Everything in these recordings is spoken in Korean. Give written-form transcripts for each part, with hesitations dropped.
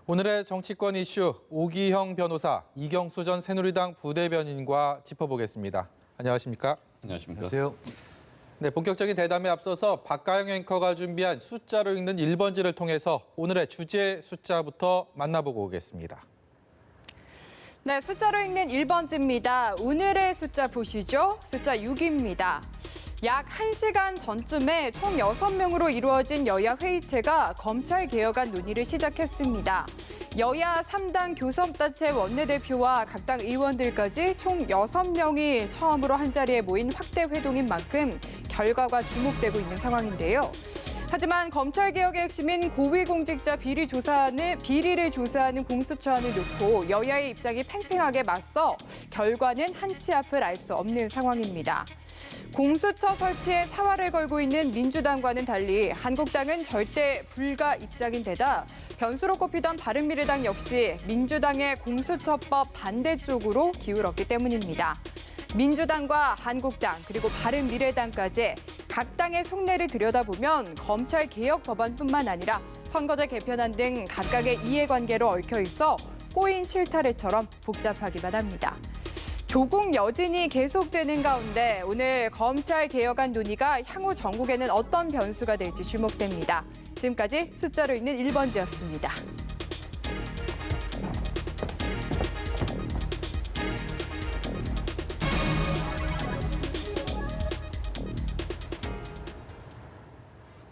오늘의 정치권 이슈 오기형 변호사, 이경수 전 새누리당 부대변인과 짚어보겠습니다. 안녕하십니까? 안녕하십니까? 안녕하세요. 네, 본격적인 대담에 앞서서 박가영 앵커가 준비한 숫자로 읽는 1번지를 통해서 오늘의 주제 숫자부터 만나보고 오겠습니다. 네, 숫자로 읽는 1번지입니다. 오늘의 숫자 보시죠. 숫자 6입니다. 약 1시간 전쯤에 총 6명으로 이루어진 여야 회의체가 검찰개혁안 논의를 시작했습니다. 여야 3당 교섭단체 원내대표와 각 당 의원들까지 총 6명이 처음으로 한자리에 모인 확대 회동인 만큼 결과가 주목되고 있는 상황인데요. 하지만 검찰개혁의 핵심인 고위공직자 비리를 조사하는 공수처안을 놓고 여야의 입장이 팽팽하게 맞서 결과는 한치 앞을 알 수 없는 상황입니다. 공수처 설치에 사활을 걸고 있는 민주당과는 달리 한국당은 절대 불가 입장인 데다 변수로 꼽히던 바른미래당 역시 민주당의 공수처법 반대쪽으로 기울었기 때문입니다. 민주당과 한국당 그리고 바른미래당까지 각 당의 속내를 들여다보면 검찰 개혁 법안뿐만 아니라 선거제 개편안 등 각각의 이해관계로 얽혀 있어 꼬인 실타래처럼 복잡하기만 합니다. 조국 여진이 계속되는 가운데 오늘 검찰 개혁안 논의가 향후 전국에는 어떤 변수가 될지 주목됩니다. 지금까지 숫자로 읽는 1번지였습니다.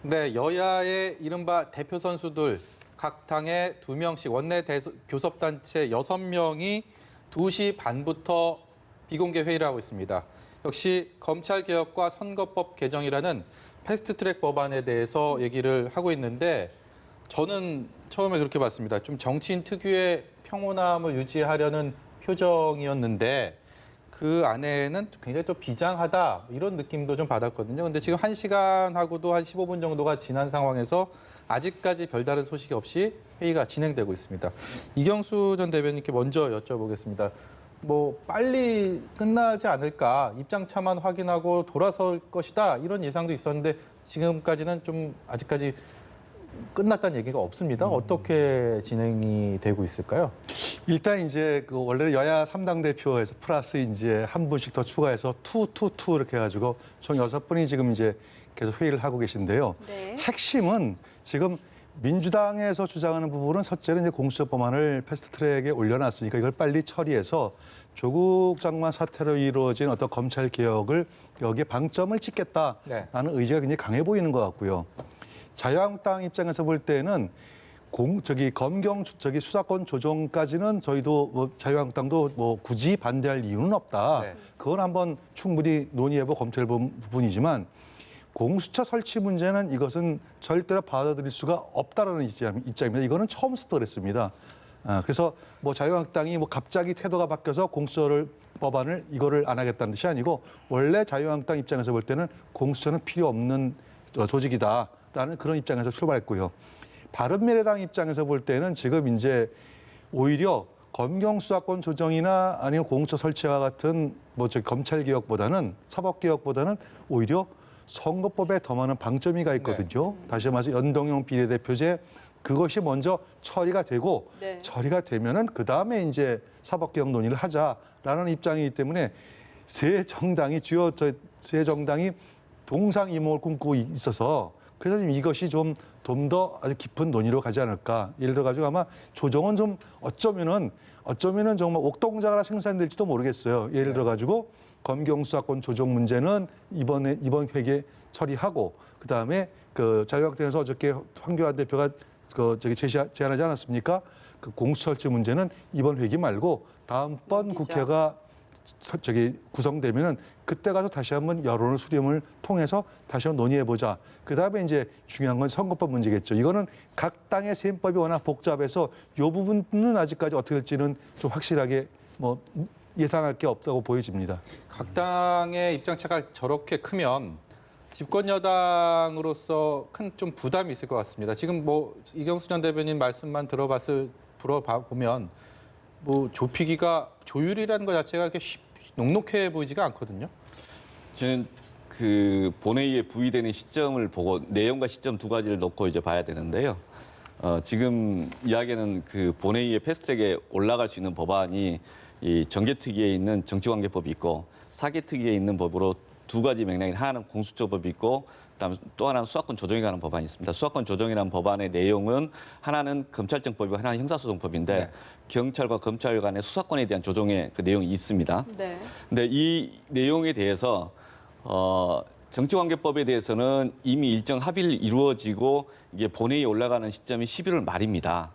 네, 여야의 이른바 대표 선수들 각 당에 2명씩 원내 교섭단체 6명이 2시 반부터 비공개 회의를 하고 있습니다. 역시 검찰개혁과 선거법 개정이라는 패스트트랙 법안에 대해서 얘기를 하고 있는데 저는 처음에 그렇게 봤습니다. 좀 정치인 특유의 평온함을 유지하려는 표정이었는데 그 안에는 굉장히 또 비장하다 이런 느낌도 좀 받았거든요. 근데 지금 1시간하고도 한 15분 정도가 지난 상황에서 아직까지 별다른 소식이 없이 회의가 진행되고 있습니다. 이경수 전 대변인께 먼저 여쭤보겠습니다. 빨리 끝나지 않을까, 입장차만 확인하고 돌아설 것이다 이런 예상도 있었는데 지금까지는 좀 아직까지 끝났다는 얘기가 없습니다. 어떻게 진행이 되고 있을까요? 일단 이제 원래 여야 3당 대표에서 플러스 이제 한 분씩 더 추가해서 투 이렇게 해가지고 총 6분이 지금 이제 계속 회의를 하고 계신데요. 네. 핵심은 지금 민주당에서 주장하는 부분은 첫째는 이제 공수처 법안을 패스트트랙에 올려놨으니까 이걸 빨리 처리해서 조국 장관 사태로 이루어진 어떤 검찰 개혁을 여기에 방점을 찍겠다라는 의지가 굉장히 강해 보이는 것 같고요. 자유한국당 입장에서 볼 때는 검경 수사권 조정까지는 저희도 자유한국당도 굳이 반대할 이유는 없다. 네. 그건 한번 충분히 논의해보고 검토해본 부분이지만 공수처 설치 문제는 이것은 절대로 받아들일 수가 없다라는 입장입니다. 이거는 처음부터 그랬습니다. 그래서 자유한국당이 갑자기 태도가 바뀌어서 공수처 법안을 이거를 안 하겠다는 뜻이 아니고 원래 자유한국당 입장에서 볼 때는 공수처는 필요 없는 조직이다라는 그런 입장에서 출발했고요. 바른미래당 입장에서 볼 때는 지금 이제 오히려 검경 수사권 조정이나 아니면 공수처 설치와 같은 검찰 개혁보다는 사법 개혁보다는 오히려 선거법에 더 많은 방점이 가 있거든요. 다시 말해서 연동형 비례대표제 그것이 먼저 처리가 되고 처리가 되면은 그 다음에 이제 사법개혁 논의를 하자라는 입장이기 때문에 세 정당이 동상이몽을 꿈꾸고 있어서 그래서 지금 이것이 좀 더 아주 깊은 논의로 가지 않을까. 예를 들어 가지고 아마 조정은 좀 어쩌면은 정말 옥동자가 생산될지도 모르겠어요. 예를 들어 가지고 검경 수사권 조정 문제는 이번 회기에 처리하고 그다음에 자유한국당에서 어저께 황교안 대표가 제안하지 않았습니까? 공수처 설치 문제는 이번 회기 말고 다음번 국회가 구성되면은 그때 가서 다시 한번 여론의 수렴을 통해서 다시 한번 논의해보자. 그다음에 이제 중요한 건 선거법 문제겠죠. 이거는 각 당의 셈법이 워낙 복잡해서 이 부분은 아직까지 어떻게 될지는 좀 확실하게 예상할 게 없다고 보여집니다. 각 당의 입장차가 저렇게 크면 집권 여당으로서 큰 좀 부담이 있을 것 같습니다. 지금 이경수 전 대변인 말씀만 들어보면 좁히기가 조율이라는 것 자체가 그렇게 녹록해 보이지가 않거든요. 저는 본회의에 부의되는 시점을 보고 내용과 시점 두 가지를 놓고 이제 봐야 되는데요. 지금 이야기는 그 본회의의 패스트트랙에 올라갈 수 있는 법안이 이 정개특위에 있는 정치관계법이 있고 사개특위에 있는 법으로 두 가지 맥락인 하나는 공수처법이 있고 그다음에 또 하나는 수사권 조정에 관한 법안이 있습니다. 수사권 조정이라는 법안의 내용은 하나는 검찰청법이고 하나는 형사소송법인데 네. 경찰과 검찰 간의 수사권에 대한 조정의 그 내용이 있습니다. 네. 근데 이 내용에 대해서 정치관계법에 대해서는 이미 일정 합의를 이루어지고 이게 본회의에 올라가는 시점이 11월 말입니다.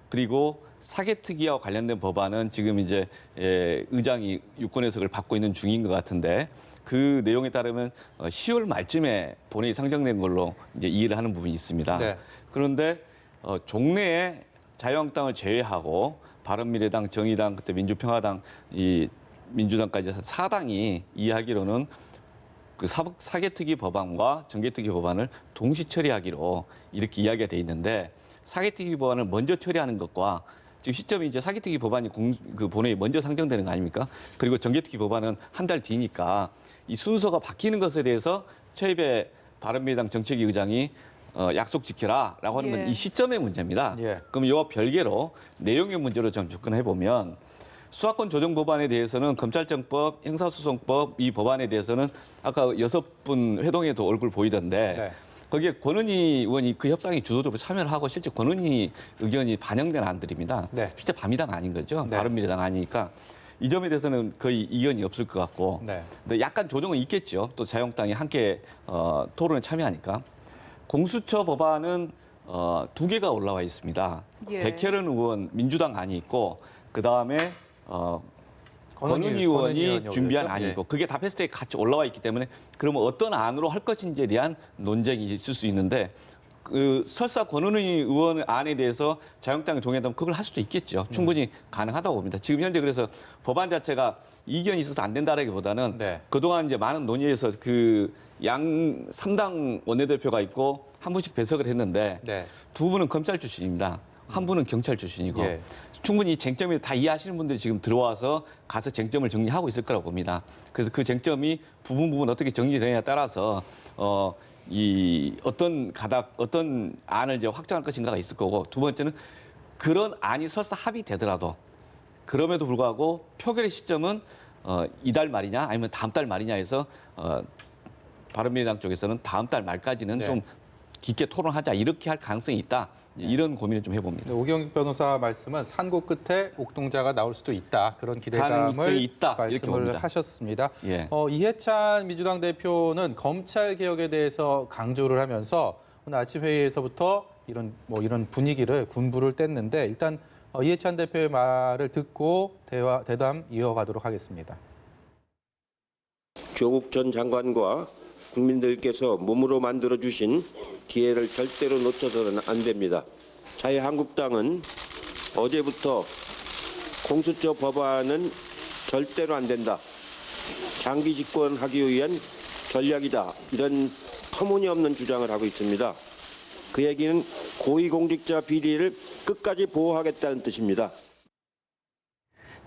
그리고 사개특위와 관련된 법안은 지금 이제 의장이 유권 해석을 받고 있는 중인 것 같은데 그 내용에 따르면 10월 말쯤에 본회의 상정된 걸로 이제 이해를 하는 부분이 있습니다. 네. 그런데 종래에 자유한국당을 제외하고 바른미래당, 정의당, 그때 민주평화당, 이 민주당까지 해서 4당이 이해하기로는 그 사개특위 법안과 정개특위 법안을 동시 처리하기로 이렇게 이야기가 돼 있는데 사개특위 법안을 먼저 처리하는 것과 지금 시점이 이제 사개특위 법안이 그 본회의 먼저 상정되는 거 아닙니까? 그리고 정개특위 법안은 한 달 뒤니까 이 순서가 바뀌는 것에 대해서 최입의 바른미래당 정책위 의장이 약속 지켜라라고 하는 건 예. 이 시점의 문제입니다. 예. 그럼 이와 별개로 내용의 문제로 좀 접근해 보면 수사권 조정 법안에 대해서는 검찰청법, 형사소송법 이 법안에 대해서는 아까 6분 회동에도 얼굴 보이던데 네. 거기에 권은희 의원이 그 협상에 주도적으로 참여를 하고 실제 권은희 의견이 반영된 안들입니다. 네. 실제 바미당 아닌 거죠. 네. 바른미래당 아니니까 이 점에 대해서는 거의 이견이 없을 것 같고 네. 근데 약간 조정은 있겠죠. 또 자유한국당이 함께 토론에 참여하니까. 공수처 법안은 2개가 올라와 있습니다. 예. 백혜련 의원 민주당 안이 있고 그다음에 권은희 의원이 준비한 안이 있고 그게 다 패스트트랙에 같이 올라와 있기 때문에 그러면 어떤 안으로 할 것인지에 대한 논쟁이 있을 수 있는데 그 설사 권은희 의원 안에 대해서 자유한국당이 동의한다면 그걸 할 수도 있겠죠. 충분히 가능하다고 봅니다. 지금 현재 그래서 법안 자체가 이견이 있어서 안 된다라기보다는 네. 그동안 이제 많은 논의에서 그 양 3당 원내대표가 있고 한 분씩 배석을 했는데 네. 두 분은 검찰 출신입니다. 한 분은 경찰 출신이고 예. 충분히 이 쟁점이 다 이해하시는 분들이 지금 들어와서 가서 쟁점을 정리하고 있을 거라고 봅니다. 그래서 그 쟁점이 부분 어떻게 정리되느냐에 따라서 이 어떤 안을 이제 확정할 것인가가 있을 거고 두 번째는 그런 안이 설사 합의되더라도 그럼에도 불구하고 표결의 시점은 이달 말이냐 아니면 다음 달 말이냐 해서 바른미래당 쪽에서는 다음 달 말까지는 네. 좀 깊게 토론하자 이렇게 할 가능성이 있다. 이런 고민을 좀 해봅니다. 네, 오경익 변호사 말씀은 산고 끝에 옥동자가 나올 수도 있다. 그런 기대감을 가능성이 있다. 이렇게 말씀을 봅니다. 하셨습니다. 예. 이해찬 민주당 대표는 검찰 개혁에 대해서 강조를 하면서 오늘 아침 회의에서부터 이런 분위기를 군부를 뗐는데 일단 이해찬 대표의 말을 듣고 대담 이어가도록 하겠습니다. 조국 전 장관과 국민들께서 몸으로 만들어주신 기회를 절대로 놓쳐서는 안 됩니다. 자유한국당은 어제부터 공수처 법안은 절대로 안 된다. 장기 집권하기 위한 전략이다. 이런 터무니없는 주장을 하고 있습니다. 그 얘기는 고위공직자 비리를 끝까지 보호하겠다는 뜻입니다.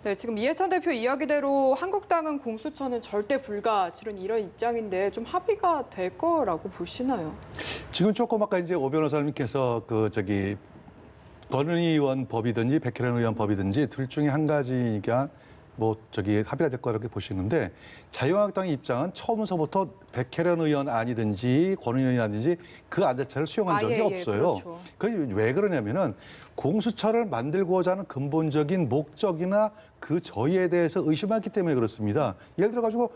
네, 지금 이해찬 대표 이야기대로 한국당은 공수처는 절대 불가 이런 입장인데 좀 합의가 될 거라고 보시나요? 지금 조금 아까 이제 오 변호사님께서 권은희 의원 법이든지 백혜련 의원 법이든지 둘 중에 한 가지가 합의가 될 거라고 보시는데 자유한국당의 입장은 처음서부터 백혜련 의원 아니든지 권은희 의원 아니든지 그 안 자체를 수용한 적이 없어요. 그렇죠. 그게 왜 그러냐면은 공수처를 만들고자 하는 근본적인 목적이나 그 저희에 대해서 의심하기 때문에 그렇습니다. 예를 들어 가지고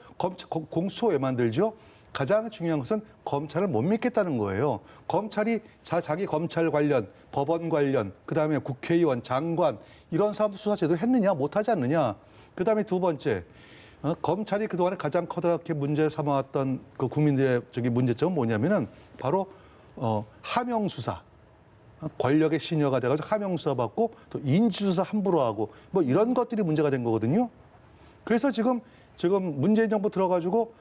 공수처 왜 만들죠? 가장 중요한 것은 검찰을 못 믿겠다는 거예요. 검찰이 자기 검찰 관련, 법원 관련, 그다음에 국회의원, 장관 이런 사람들 수사 제대로 했느냐, 못하지 않느냐. 그다음에 두 번째, 검찰이 그동안에 가장 커다랗게 문제를 삼아왔던 그 국민들의 문제점은 뭐냐면은 바로 하명 수사. 권력의 시녀가 돼가지고 하명 수사 받고 또 인지수사 함부로 하고 이런 것들이 문제가 된 거거든요. 그래서 지금 문재인 정부 들어가지고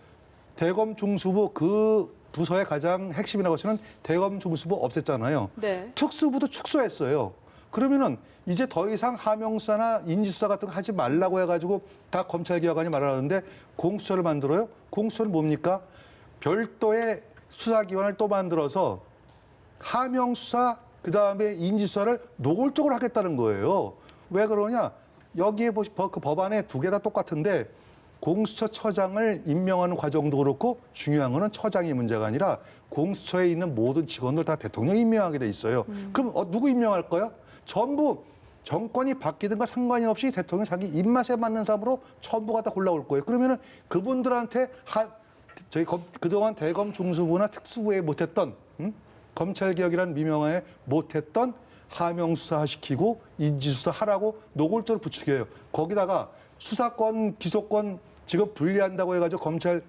대검 중수부 그 부서의 가장 핵심이라고 하시는 대검 중수부 없앴잖아요. 네. 특수부도 축소했어요. 그러면은 이제 더 이상 하명수사나 인지수사 같은 거 하지 말라고 해가지고 다 검찰개혁안이 말하는데 공수처를 만들어요? 공수처는 뭡니까? 별도의 수사기관을 또 만들어서 하명수사 그다음에 인지수사를 노골적으로 하겠다는 거예요. 왜 그러냐? 여기에 그 법안에 두 개 다 똑같은데 공수처처장을 임명하는 과정도 그렇고 중요한 거는 처장이 문제가 아니라 공수처에 있는 모든 직원들 다 대통령이 임명하게 돼 있어요. 그럼 누구 임명할 거야? 전부 정권이 바뀌든가 상관이 없이 대통령 자기 입맛에 맞는 사람으로 전부가 다 골라올 거예요. 그러면은 그분들한테 저희 그동안 대검 중수부나 특수부에 못했던 검찰개혁이라는 미명하에 못했던 하명수사시키고 인지수사하라고 노골적으로 부추겨요. 거기다가 수사권, 기소권 지금 분리한다고 해가지고 검찰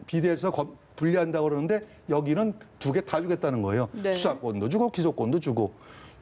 비대에서 분리한다고 그러는데 여기는 두 개 다 주겠다는 거예요. 네. 수사권도 주고 기소권도 주고.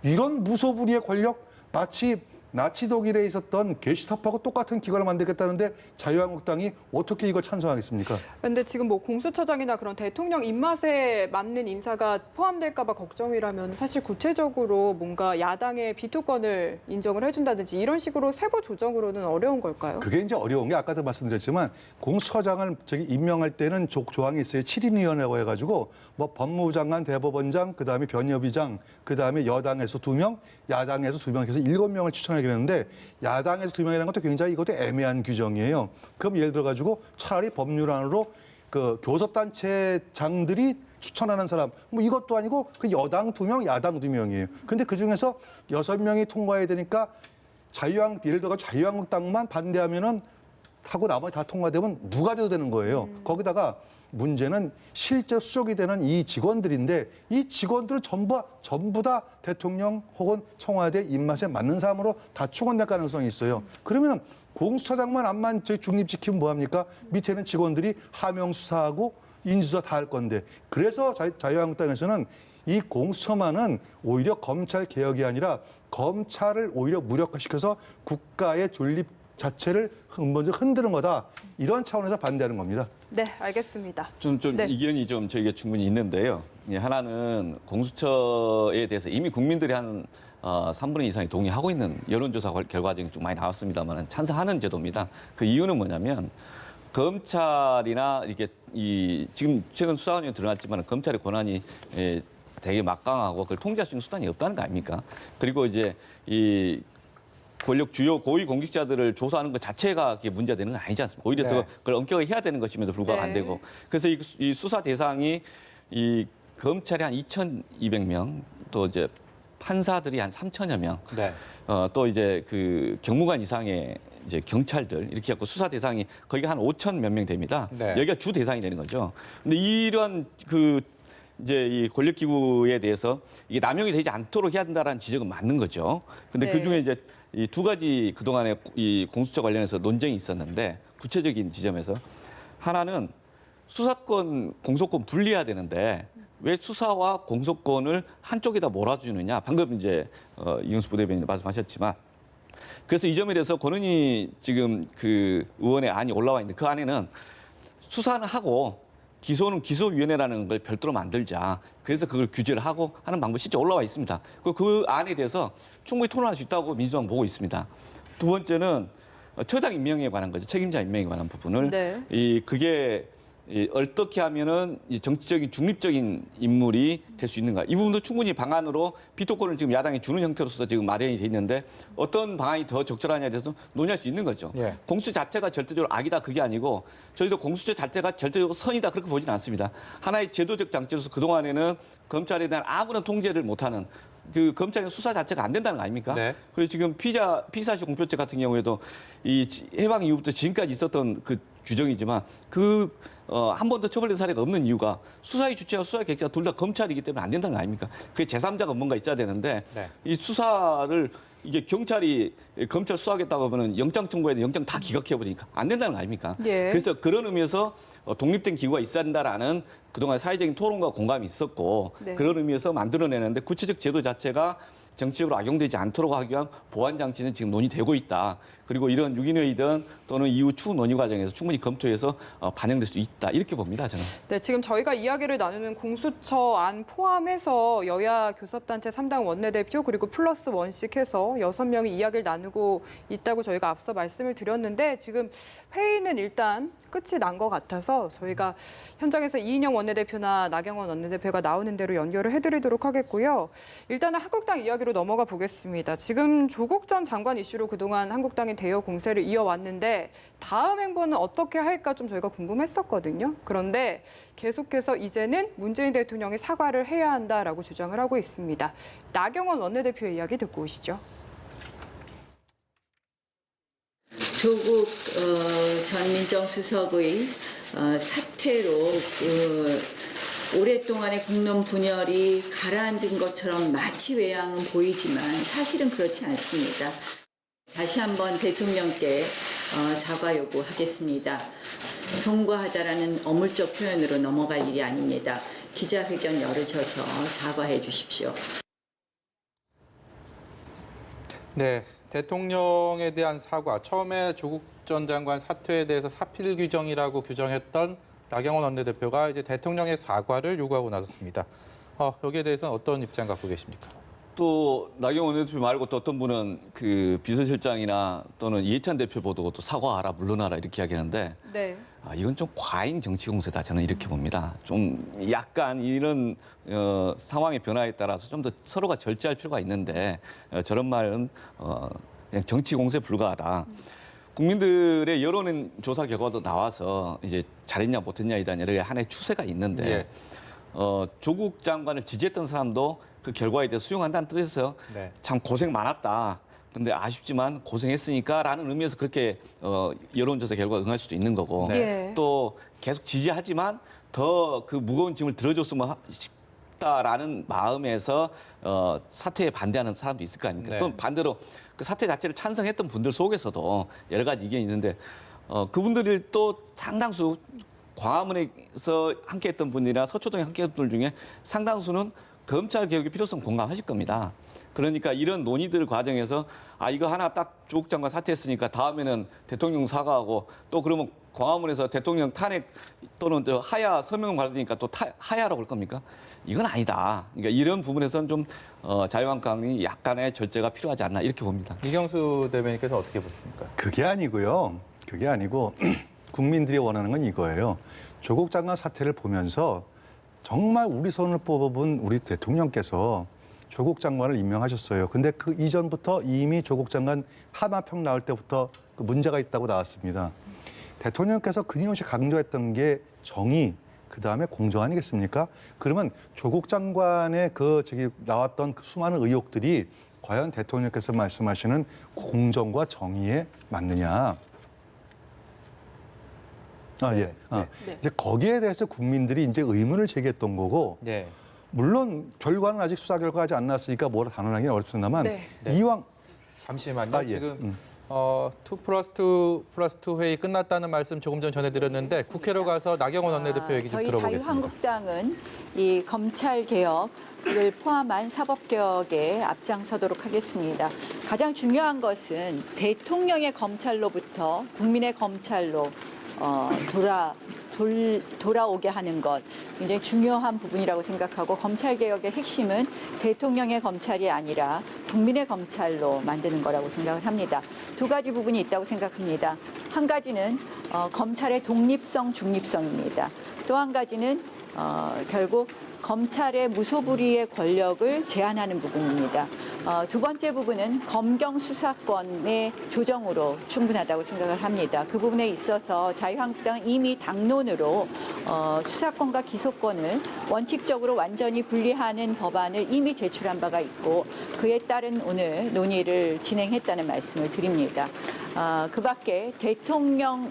이런 무소불위의 권력 마치 나치 독일에 있었던 게슈타포하고 똑같은 기관을 만들겠다는데 자유한국당이 어떻게 이걸 찬성하겠습니까? 근데 지금 뭐 공수처장이나 그런 대통령 입맛에 맞는 인사가 포함될까 봐 걱정이라면 사실 구체적으로 뭔가 야당의 비토권을 인정을 해준다든지 이런 식으로 세부 조정으로는 어려운 걸까요? 그게 이제 어려운 게 아까도 말씀드렸지만 공수처장을 임명할 때는 조항이 있어요. 7인위원회라고 해가지고 뭐 법무부 장관, 대법원장, 그다음에 변협의장, 그다음에 여당에서 2명, 야당에서 2명 해서 7명을 추천하기로 했는데 야당에서 2명이라는 것도 굉장히 이것도 애매한 규정이에요. 그럼 예를 들어가지고 차라리 법률안으로 그 교섭단체장들이 추천하는 사람 뭐 이것도 아니고 그 여당 2명, 야당 2명이에요. 근데 그중에서 6명이 통과해야 되니까 예를 들어 자유한국당만 반대하면은 하고 나머지 다 통과되면 누가 돼도 되는 거예요. 거기다가 문제는 실제 수족이 되는 이 직원들인데 이 직원들은 전부 다 대통령 혹은 청와대 입맛에 맞는 사람으로 다 충원될 가능성이 있어요. 그러면 공수처장만 암만 저희 중립지키면 뭐합니까? 밑에는 직원들이 하명 수사하고 인수사 다 할 건데 그래서 자유한국당에서는 이 공수처만은 오히려 검찰 개혁이 아니라 검찰을 오히려 무력화시켜서 국가의 존립 자체를 먼저 흔드는 거다. 이런 차원에서 반대하는 겁니다. 네, 알겠습니다. 좀 네. 이견이 좀 저희가 충분히 있는데요. 하나는 공수처에 대해서 이미 국민들이 한 3분의 2 이상이 동의하고 있는 여론조사 결과 중에 좀 많이 나왔습니다만 찬성하는 제도입니다. 그 이유는 뭐냐면 검찰이나 이게 지금 최근 수사 과정에 드러났지만 검찰의 권한이 되게 막강하고 그걸 통제할 수 있는 수단이 없다는 거 아닙니까? 그리고 이제 이 권력 주요 고위 공직자들을 조사하는 것 자체가 그게 문제되는 건 아니지 않습니까? 오히려 네. 더 그걸 엄격하게 해야 되는 것임에도 불구하고 안 네. 되고. 그래서 이 수사 대상이 이 검찰이 한 2,200명, 또 이제 판사들이 한 3,000여 명, 네. 또 이제 그 경무관 이상의 이제 경찰들 이렇게 해갖고 수사 대상이 거기가 한 5천 몇 명 됩니다. 네. 여기가 주 대상이 되는 거죠. 근데 이런 이제 이 권력기구에 대해서 이게 남용이 되지 않도록 해야 된다라는 지적은 맞는 거죠. 근데 네. 그 중에 이제 이 두 가지 그동안에 이 공수처 관련해서 논쟁이 있었는데 구체적인 지점에서 하나는 수사권, 공소권 분리해야 되는데 왜 수사와 공소권을 한쪽에다 몰아주느냐. 방금 이제 이경수 부대변인 말씀하셨지만 그래서 이 점에 대해서 권은희 지금 그 의원의 안이 올라와 있는데 그 안에는 수사는 하고 기소는 기소위원회라는 걸 별도로 만들자. 그래서 그걸 규제를 하고 하는 방법이 실제 올라와 있습니다. 그 안에 대해서 충분히 토론할 수 있다고 민주당 보고 있습니다. 두 번째는 처장 임명에 관한 거죠. 책임자 임명에 관한 부분을 네. 그게 어떻게 하면은 정치적인 중립적인 인물이 될 수 있는가. 이 부분도 충분히 방안으로 비토권을 지금 야당이 주는 형태로서 지금 마련이 돼 있는데 어떤 방안이 더 적절하냐에 대해서 논의할 수 있는 거죠. 예. 공수처 자체가 절대적으로 악이다 그게 아니고 저희도 공수처 자체가 절대적으로 선이다 그렇게 보지는 않습니다. 하나의 제도적 장치로서 그동안에는 검찰에 대한 아무런 통제를 못하는 그 검찰의 수사 자체가 안 된다는 거 아닙니까? 네. 그리고 지금 피사시 공표죄 같은 경우에도 이 해방 이후부터 지금까지 있었던 그 규정이지만 한 번도 처벌된 사례가 없는 이유가 수사의 주체와 수사의 객체가 둘 다 검찰이기 때문에 안 된다는 거 아닙니까? 그게 제3자가 뭔가 있어야 되는데 네. 이 수사를 이게 경찰이 검찰 수사하겠다고 하면 영장 청구해야 돼 영장 다 기각해버리니까 안 된다는 거 아닙니까? 예. 그래서 그런 의미에서 독립된 기구가 있어야 된다라는 그동안 사회적인 토론과 공감이 있었고 네. 그런 의미에서 만들어내는데 구체적 제도 자체가 정치적으로 악용되지 않도록 하기 위한 보완 장치는 지금 논의되고 있다. 그리고 이런 유기노이든 또는 이후 추후 논의 과정에서 충분히 검토해서 반영될 수 있다. 이렇게 봅니다, 저는. 네, 지금 저희가 이야기를 나누는 공수처 안 포함해서 여야 교섭단체 3당 원내대표 그리고 플러스 원씩 해서 6명이 이야기를 나누고 있다고 저희가 앞서 말씀을 드렸는데 지금 회의는 일단 끝이 난 것 같아서 저희가 현장에서 이인영 원내대표나 나경원 원내대표가 나오는 대로 연결을 해드리도록 하겠고요. 일단은 한국당 이야기로 넘어가 보겠습니다. 지금 조국 전 장관 이슈로 그동안 한국당이 대여 공세를 이어왔는데 다음 행보는 어떻게 할까 좀 저희가 궁금했었거든요. 그런데 계속해서 이제는 문재인 대통령이 사과를 해야 한다라고 주장을 하고 있습니다. 나경원 원내대표의 이야기 듣고 오시죠. 조국 전 민정수석의 사퇴로 오랫동안의 국론 분열이 가라앉은 것처럼 마치 외양은 보이지만 사실은 그렇지 않습니다. 다시 한번 대통령께 사과 요구하겠습니다. 송구하다라는 어물적 표현으로 넘어갈 일이 아닙니다. 기자회견 열으셔서 사과해 주십시오. 네, 대통령에 대한 사과. 처음에 조국 전 장관 사퇴에 대해서 사필 규정이라고 규정했던 나경원 원내대표가 이제 대통령의 사과를 요구하고 나섰습니다. 여기에 대해서는 어떤 입장 갖고 계십니까? 또 나경원 원내대표 말고 또 어떤 분은 그 비서실장이나 또는 이해찬 대표 보고 또 사과하라, 물러나라 이렇게 이야기하는데 네. 이건 좀 과잉 정치 공세다 저는 이렇게 봅니다. 좀 약간 이런 상황의 변화에 따라서 좀 더 서로가 절제할 필요가 있는데 저런 말은 그냥 정치 공세에 불과하다. 국민들의 여론 조사 결과도 나와서 이제 잘했냐 못했냐에 대한 여러 하나의 추세가 있는데 예. 조국 장관을 지지했던 사람도 그 결과에 대해 수용한다는 뜻에서 네. 참 고생 많았다. 근데 아쉽지만 고생했으니까라는 의미에서 그렇게 여론조사 결과 응할 수도 있는 거고 네. 또 계속 지지하지만 더 그 무거운 짐을 들어줬으면 싶다라는 마음에서 사퇴에 반대하는 사람도 있을 거 아닙니까? 네. 또 반대로 그 사퇴 자체를 찬성했던 분들 속에서도 여러 가지 의견이 있는데 그분들이 또 상당수 광화문에서 함께했던 분이나 서초동에 함께했던 분들 중에 상당수는 검찰 개혁의 필요성 공감하실 겁니다. 그러니까 이런 논의들 과정에서 이거 하나 딱 조국 장관 사퇴했으니까 다음에는 대통령 사과하고 또 그러면 광화문에서 대통령 탄핵 또는 하야 서명 받으니까 또 하야라고 할 겁니까? 이건 아니다. 그러니까 이런 부분에서는 좀 자유한국당이 약간의 절제가 필요하지 않나 이렇게 봅니다. 이경수 대변인께서 어떻게 보십니까? 그게 아니고요. 그게 아니고 국민들이 원하는 건 이거예요. 조국 장관 사태를 보면서 정말 우리 손을 뽑아본 우리 대통령께서 조국 장관을 임명하셨어요. 근데 그 이전부터 이미 조국 장관 하마평 나올 때부터 그 문제가 있다고 나왔습니다. 대통령께서 끊임없이 강조했던 게 정의, 그다음에 공정 아니겠습니까? 그러면 조국 장관의 나왔던 그 수많은 의혹들이 과연 대통령께서 말씀하시는 공정과 정의에 맞느냐? 예. 네. 이제 거기에 대해서 국민들이 이제 의문을 제기했던 거고, 네. 물론 결과는 아직 수사 결과가 아직 안 났으니까 뭐라 단언하기는 어렵습니다만 네. 이왕 잠시만요. 예. 지금 2+2+2 회의 끝났다는 말씀 조금 전 전해드렸는데 국회로 가서 나경원 원내대표 얘기 좀 저희 들어보겠습니다. 자유한국당은 이 검찰 개혁을 포함한 사법 개혁에 앞장서도록 하겠습니다. 가장 중요한 것은 대통령의 검찰로부터 국민의 검찰로 돌아오게 하는 것 굉장히 중요한 부분이라고 생각하고 검찰개혁의 핵심은 대통령의 검찰이 아니라 국민의 검찰로 만드는 거라고 생각을 합니다. 두 가지 부분이 있다고 생각합니다. 한 가지는 검찰의 독립성, 중립성입니다. 또 한 가지는 결국 검찰의 무소불위의 권력을 제한하는 부분입니다. 두 번째 부분은 검경 수사권의 조정으로 충분하다고 생각을 합니다. 그 부분에 있어서 자유한국당은 이미 당론으로 수사권과 기소권을 원칙적으로 완전히 분리하는 법안을 이미 제출한 바가 있고 그에 따른 오늘 논의를 진행했다는 말씀을 드립니다. 그 밖에 대통령의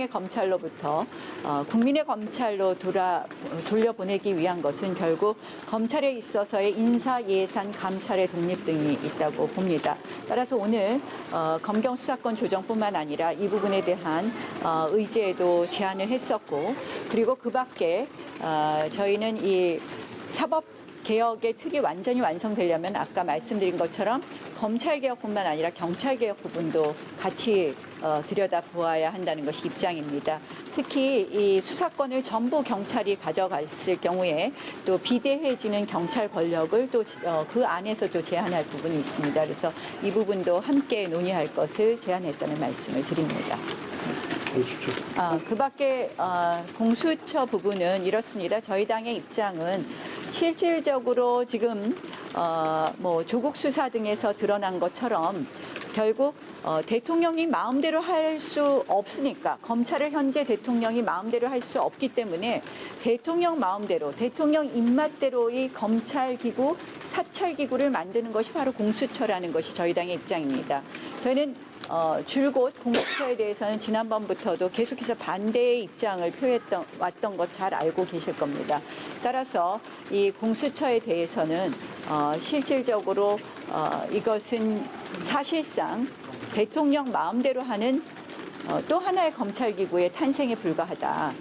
검찰로부터 국민의 검찰로 돌려보내기 위한 것은 결국 검찰에 있어서의 인사, 예산, 감찰의 독립 등이 있다고 봅니다. 따라서 오늘 검경 수사권 조정뿐만 아니라 이 부분에 대한 의제에도 제안을 했었고 그리고 그 밖에 저희는 이 사법 개혁의 틀이 완전히 완성되려면 아까 말씀드린 것처럼 검찰개혁뿐만 아니라 경찰개혁 부분도 같이 들여다보아야 한다는 것이 입장입니다. 특히 이 수사권을 전부 경찰이 가져갔을 경우에 또 비대해지는 경찰 권력을 또 그 안에서도 제한할 부분이 있습니다. 그래서 이 부분도 함께 논의할 것을 제안했다는 말씀을 드립니다. 그 밖에 공수처 부분은 이렇습니다. 저희 당의 입장은 실질적으로 지금 뭐 조국 수사 등에서 드러난 것처럼 결국 대통령이 마음대로 할 수 없으니까 검찰을 현재 대통령이 마음대로 할 수 없기 때문에 대통령 마음대로 대통령 입맛대로의 검찰기구 사찰기구를 만드는 것이 바로 공수처라는 것이 저희 당의 입장입니다. 저희는 줄곧 공수처에 대해서는 지난번부터도 계속해서 반대의 입장을 표했던 왔던 것 잘 알고 계실 겁니다. 따라서 이 공수처에 대해서는 실질적으로 이것은 사실상 대통령 마음대로 하는 또 하나의 검찰기구의 탄생에 불과하다.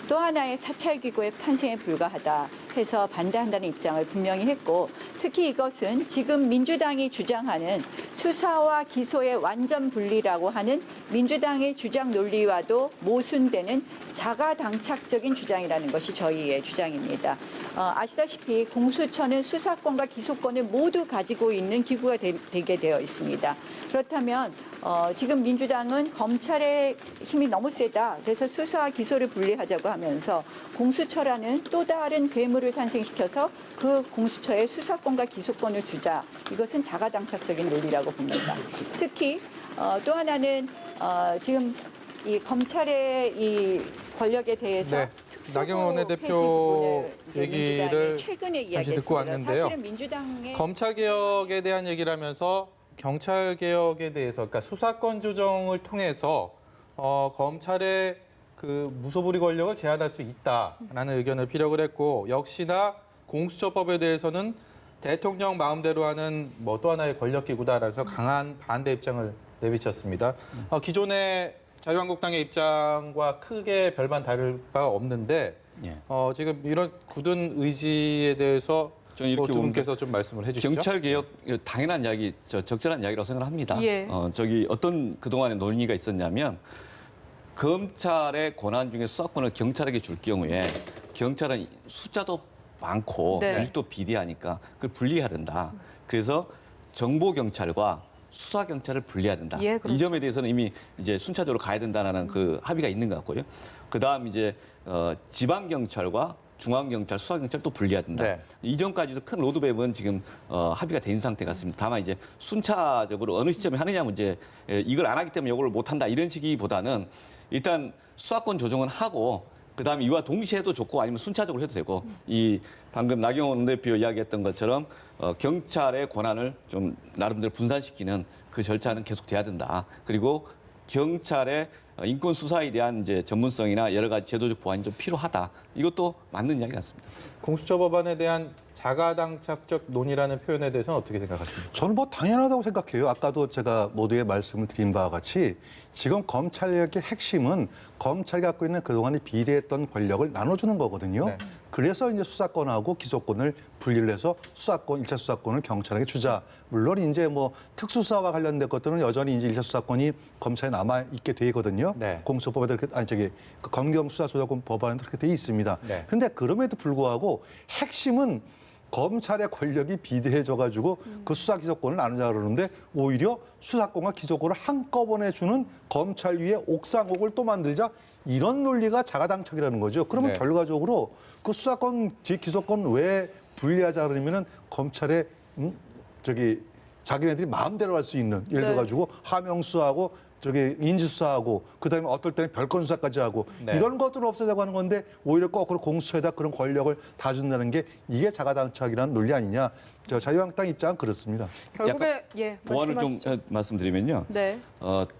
또 하나의 사찰기구의 탄생에 불과하다 해서 반대한다는 입장을 분명히 했고, 특히 이것은 지금 민주당이 주장하는 수사와 기소의 완전 분리라고 하는 민주당의 주장 논리와도 모순되는 자가당착적인 주장이라는 것이 저희의 주장입니다. 아시다시피 공수처는 수사권과 기소권을 모두 가지고 있는 기구가 되게 되어 있습니다. 그렇다면 지금 민주당은 검찰의 힘이 너무 세다. 그래서 수사와 기소를 분리하자고 하면서 공수처라는 또 다른 괴물을 탄생시켜서 그 공수처에 수사권과 기소권을 주자. 이것은 자가당착적인 논리라고 봅니다. 특히 또 하나는 지금 이 검찰의 이 권력에 대해서 네. 나경원 원내대표 얘기를 잠시 듣고 왔는데요. 검찰 개혁에 대한 얘기를 하면서 경찰 개혁에 대해서, 그러니까 수사권 조정을 통해서 검찰의 그 무소불위 권력을 제한할 수 있다라는 의견을 피력을 했고, 역시나 공수처법에 대해서는 대통령 마음대로 하는 뭐 또 하나의 권력기구다라서 강한 반대 입장을 내비쳤습니다. 기존의 자유한국당의 입장과 크게 별반 다를 바가 없는데 지금 이런 굳은 의지에 대해서 저는 이렇게 두 분께서 좀 말씀을 해주시죠. 경찰 개혁 당연한 이야기, 적절한 이야기라고 생각을 합니다. 예. 저기 어떤 그동안의 논의가 있었냐면 검찰의 권한 중에 수사권을 경찰에게 줄 경우에 경찰은 숫자도 많고 네. 조직도 비대하니까 그걸 분리해야 된다. 그래서 정보 경찰과 수사 경찰을 분리해야 된다. 예, 그렇죠. 이 점에 대해서는 이미 이제 순차적으로 가야 된다는 그 합의가 있는 것 같고요. 그다음 이제 지방 경찰과 중앙경찰, 수사경찰 또 분리해야 된다. 네. 이전까지도 큰 로드맵은 지금 합의가 된 상태 같습니다. 다만 이제 순차적으로 어느 시점에 하느냐 문제, 이걸 안 하기 때문에 이걸 못 한다 이런 식이보다는 일단 수사권 조정은 하고 그다음에 이와 동시에 해도 좋고 아니면 순차적으로 해도 되고 이 방금 나경원 원내대표 이야기했던 것처럼 경찰의 권한을 좀 나름대로 분산시키는 그 절차는 계속 돼야 된다. 그리고 경찰의 인권 수사에 대한 이제 전문성이나 여러 가지 제도적 보완이 좀 필요하다. 이것도 맞는 이야기 같습니다. 공수처 법안에 대한 자가당착적 논의라는 표현에 대해서는 어떻게 생각하십니까? 저는 뭐 당연하다고 생각해요. 아까도 제가 모두에 말씀을 드린 바와 같이 지금 검찰력의 핵심은 검찰이 갖고 있는 그동안의 비대했던 권력을 나눠주는 거거든요. 네. 그래서 이제 수사권하고 기소권을 분리를 해서 수사권, 1차 수사권을 경찰에게 주자. 물론 이제 뭐 특수수사와 관련된 것들은 여전히 이제 1차 수사권이 검찰에 남아 있게 되거든요. 네. 공수처법에도 그렇게, 그 검경수사조정권 법안에도 그렇게 돼 있습니다. 네. 근데 그럼에도 불구하고 핵심은 검찰의 권력이 비대해져가지고 그 수사 기소권을 나누자 그러는데 오히려 수사권과 기소권을 한꺼번에 주는 검찰 위에 옥상옥을 또 만들자 이런 논리가 자가당착이라는 거죠. 그러면 네. 결과적으로 그 수사권, 기소권 왜 분리하자 그러면은 검찰의 자기네들이 마음대로 할 수 있는 예를 네. 들어가지고 하명 수사하고 인지수사하고 그다음에 어떨 때는 별건 수사까지 하고 네. 이런 것들을 없애자고 하는 건데 오히려 거꾸로 공수처에다 그런 권력을 다 준다는 게 이게 자가당착이라는 논리 아니냐. 저 자유한국당 입장은 그렇습니다. 결국에 보완을 말씀하시죠. 좀 말씀드리면요. 네.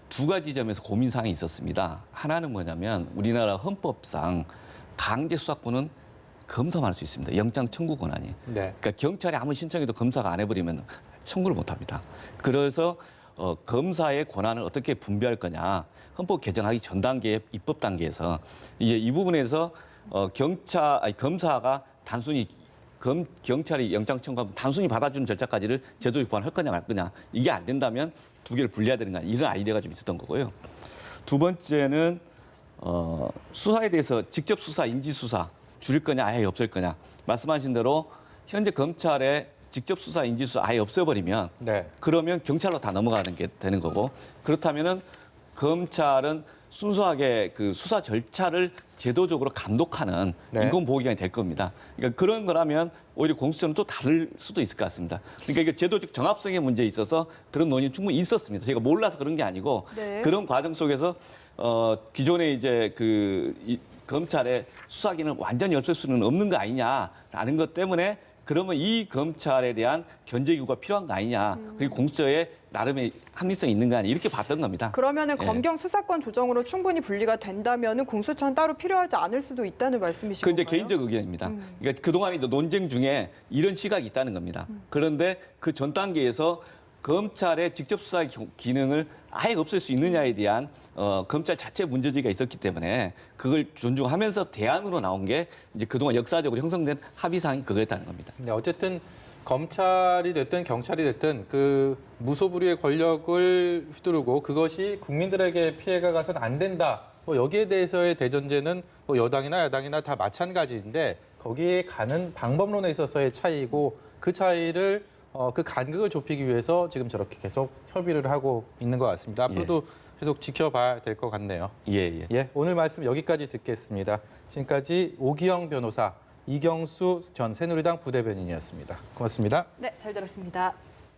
두 가지 점에서 고민 사항이 있었습니다. 하나는 뭐냐면 우리나라 헌법상 강제 수사권은 검사만 할 수 있습니다. 영장 청구 권한이. 네. 그러니까 경찰이 아무 신청해도 검사가 안 해버리면 청구를 못 합니다. 그래서 검사의 권한을 어떻게 분배할 거냐. 헌법 개정하기 전 단계 입법 단계에서 이제 이 부분에서 검사가 단순히 경찰이 영장 청구하면 단순히 받아주는 절차까지를 제도적 보완할 거냐 말 거냐. 이게 안 된다면 두 개를 분리해야 되는 거 아니냐. 이런 아이디어가 좀 있었던 거고요. 두 번째는 수사에 대해서 직접 수사, 인지 수사 줄일 거냐 아예 없앨 거냐. 말씀하신 대로 현재 검찰의 직접 수사, 인지 수사 아예 없애버리면 네. 그러면 경찰로 다 넘어가는 게 되는 거고 그렇다면은 검찰은 순수하게 그 수사 절차를 제도적으로 감독하는 네. 인권보호기관이 될 겁니다. 그러니까 그런 거라면 오히려 공수처는 또 다를 수도 있을 것 같습니다. 그러니까 이게 제도적 정합성의 문제에 있어서 그런 논의는 충분히 있었습니다. 제가 몰라서 그런 게 아니고 네. 그런 과정 속에서 기존에 이제 이 검찰의 수사기능을 완전히 없앨 수는 없는 거 아니냐라는 것 때문에 그러면 이 검찰에 대한 견제기구가 필요한 거 아니냐. 그리고 공수처에 나름의 합리성이 있는 거 아니냐. 이렇게 봤던 겁니다. 그러면은 예. 검경 수사권 조정으로 충분히 분리가 된다면은 공수처는 따로 필요하지 않을 수도 있다는 말씀이신 그 이제 건가요? 개인적 의견입니다. 그러니까 그동안의 논쟁 중에 이런 시각이 있다는 겁니다. 그런데 그 전 단계에서 검찰의 직접 수사 기능을 아예 없앨 수 있느냐에 대한 검찰 자체 문제제기가 있었기 때문에 그걸 존중하면서 대안으로 나온 게 이제 그동안 역사적으로 형성된 합의사항이 그거였다는 겁니다. 네, 어쨌든 검찰이 됐든 경찰이 됐든 그 무소불위의 권력을 휘두르고 그것이 국민들에게 피해가 가서는 안 된다. 뭐 여기에 대해서의 대전제는 뭐 여당이나 야당이나 다 마찬가지인데 거기에 가는 방법론에 있어서의 차이고 그 차이를 그 간극을 좁히기 위해서 지금 저렇게 계속 협의를 하고 있는 것 같습니다. 앞으로도 계속 지켜봐야 될 것 같네요. 예. 예, 오늘 말씀 여기까지 듣겠습니다. 지금까지 오기영 변호사, 이경수 전 새누리당 부대변인이었습니다. 고맙습니다. 네, 잘 들었습니다.